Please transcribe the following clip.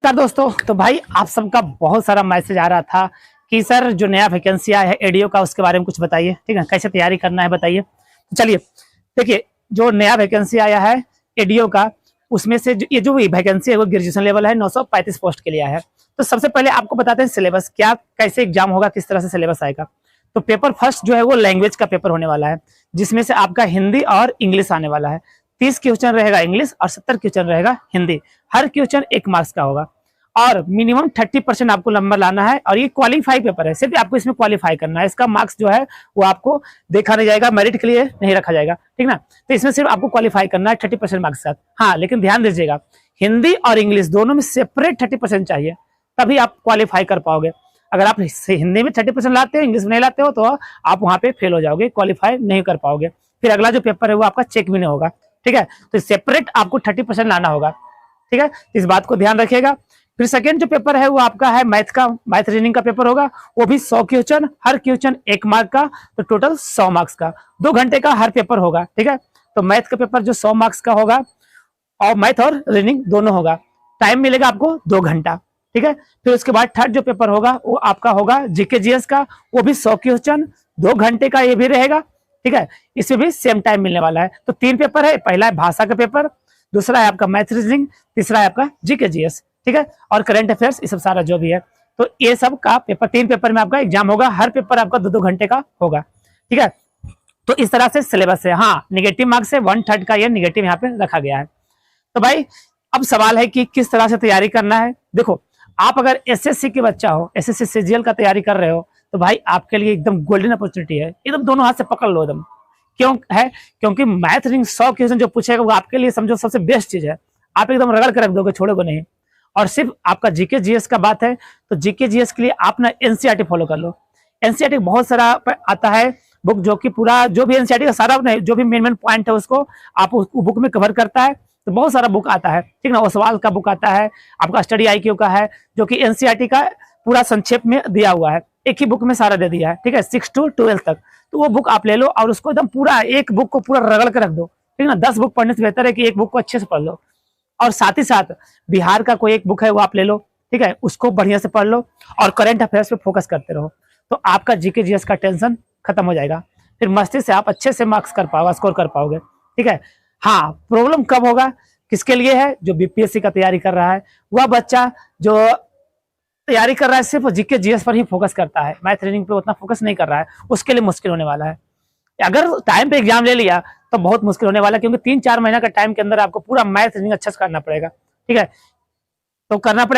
नमस्कार दोस्तों। तो भाई आप सबका बहुत सारा मैसेज आ रहा था कि सर जो नया वैकेंसी आया है एडीओ का उसके बारे में कुछ बताइए, ठीक है, कैसे तैयारी करना है बताइए। तो चलिए देखिए, जो नया वैकेंसी आया है एडीओ का, उसमें से ये जो वैकेंसी है वो ग्रेजुएशन लेवल है, 935 पोस्ट के लिए आया है। तो सबसे पहले आपको बताते हैं सिलेबस क्या, कैसे एग्जाम होगा, किस तरह से सिलेबस आएगा। तो पेपर फर्स्ट जो है वो लैंग्वेज का पेपर होने वाला है, जिसमें से आपका हिंदी और इंग्लिश आने वाला है। 30 क्वेश्चन रहेगा इंग्लिश और 70 क्वेश्चन रहेगा हिंदी। हर क्वेश्चन 1 मार्क्स का होगा और मिनिमम 30% आपको नंबर लाना है। और ये क्वालिफाई पेपर है, सिर्फ आपको इसमें क्वालिफाई करना है। इसका मार्क्स जो है वो आपको देखा नहीं जाएगा, मेरिट के लिए नहीं रखा जाएगा, ठीक ना। तो इसमें सिर्फ आपको क्वालिफाई करना है 30% मार्क्स के साथ। हाँ, लेकिन ध्यान दीजिएगा, हिंदी और इंग्लिश दोनों में सेपरेट 30% चाहिए, तभी आप क्वालिफाई कर पाओगे। अगर आप हिंदी में 30% लाते हो, इंग्लिश में नहीं लाते हो, तो आप वहां पे फेल हो जाओगे, क्वालिफाई नहीं कर पाओगे। फिर अगला जो पेपर है वो आपका चेक भी नहीं होगा, ठीक है। तो सेपरेट आपको 30% लाना होगा, ठीक है। इस बात को ध्यान रखिएगा। फिर सेकंड जो पेपर है वो आपका है मैथ का, मैथ रीजनिंग का पेपर होगा। वो भी 100 क्वेश्चन, हर क्वेश्चन 1 मार्क का, तो टोटल 100 मार्क्स का। 2 घंटे का हर पेपर होगा, ठीक है। तो मैथ का पेपर जो 100 मार्क्स का होगा, और मैथ और रीजनिंग दोनों होगा। टाइम मिलेगा आपको 2 घंटा, ठीक है। फिर उसके बाद थर्ड जो पेपर होगा वो आपका होगा जीके जीएस का। वो भी 100 क्वेश्चन, 2 घंटे का ये भी रहेगा, ठीक है। इसमें भी सेम टाइम मिलने वाला है। तो 3 पेपर है, पहला है भाषा का पेपर, दूसरा है आपका मैथ रीजनिंग, तीसरा है आपका जीके जीएस, ठीक है। और करंट अफेयर्स, ये सब सारा जो भी है। तो ये सब का पेपर 3 पेपर में आपका एग्जाम होगा। हर पेपर आपका 2-2 घंटे का होगा, ठीक है। तो इस तरह से सिलेबस है। हाँ, निगेटिव मार्क्स है, 1/3 का ये निगेटिव यहाँ पे रखा गया है। तो भाई अब सवाल है कि किस तरह से तैयारी करना है। देखो, आप अगर एसएससी के बच्चा हो, एसएससी सीजीएल का तैयारी कर रहे हो, तो भाई आपके लिए एकदम गोल्डन अपॉर्चुनिटी है। एकदम दोनों हाथ से पकड़ लो एकदम। क्यों है? क्योंकि मैथ रीजनिंग 100 क्वेश्चन जो पूछेगा वो आपके लिए समझो सबसे बेस्ट चीज है। आप एकदम रगड़ कर रख दोगे, छोड़ोगे नहीं। और सिर्फ आपका जीके जीएस का बात है, तो जीके जीएस के लिए आप ना एनसीईआरटी फॉलो कर लो। एनसीईआरटी बहुत सारा आता है बुक, जो कि पूरा जो भी एनसीईआरटी का सारा नहीं, जो भी मेन पॉइंट है उसको आप बुक में कवर करता है। तो बहुत सारा बुक आता है, ठीक ना। ओसवाल का बुक आता है, आपका स्टडी आईक्यू का है, जो कि एनसीईआरटी का पूरा संक्षेप में दिया हुआ है। एक ही बुक में सारा दे दिया है, ठीक है, 6 to 12 तक। तो वो बुक आप ले लो और उसको एकदम पूरा एक बुक को पूरा रगड़ के रख दो, ठीक ना। 10 बुक पढ़ने से बेहतर है कि एक बुक को अच्छे से पढ़ लो। और साथ ही साथ बिहार का कोई एक बुक है वो आप ले लो, ठीक है, उसको बढ़िया से पढ़ लो और करंट अफेयर्स पे फोकस करते रहो। तो आपका जीके जीएस का टेंशन खत्म हो जाएगा। फिर मस्ती से आप अच्छे से मार्क्स कर पाओगे, स्कोर कर पाओगे, ठीक है। हाँ, प्रॉब्लम कब होगा, किसके लिए है? जो बीपीएससी का तैयारी कर रहा है, वह बच्चा जो तैयारी कर रहा है सिर्फ जीके जीएस पर ही फोकस करता है, मैथ रीजनिंग पे उतना फोकस नहीं कर रहा है, उसके लिए मुश्किल होने वाला है। अगर टाइम पे एग्जाम ले लिया तो बहुत मुश्किल होने वाला है, क्योंकि 3-4 महीना का टाइम के अंदर आपको पूरा मैथ रीजनिंग अच्छा से करना पड़ेगा, ठीक है। तो करना पड़ेगा।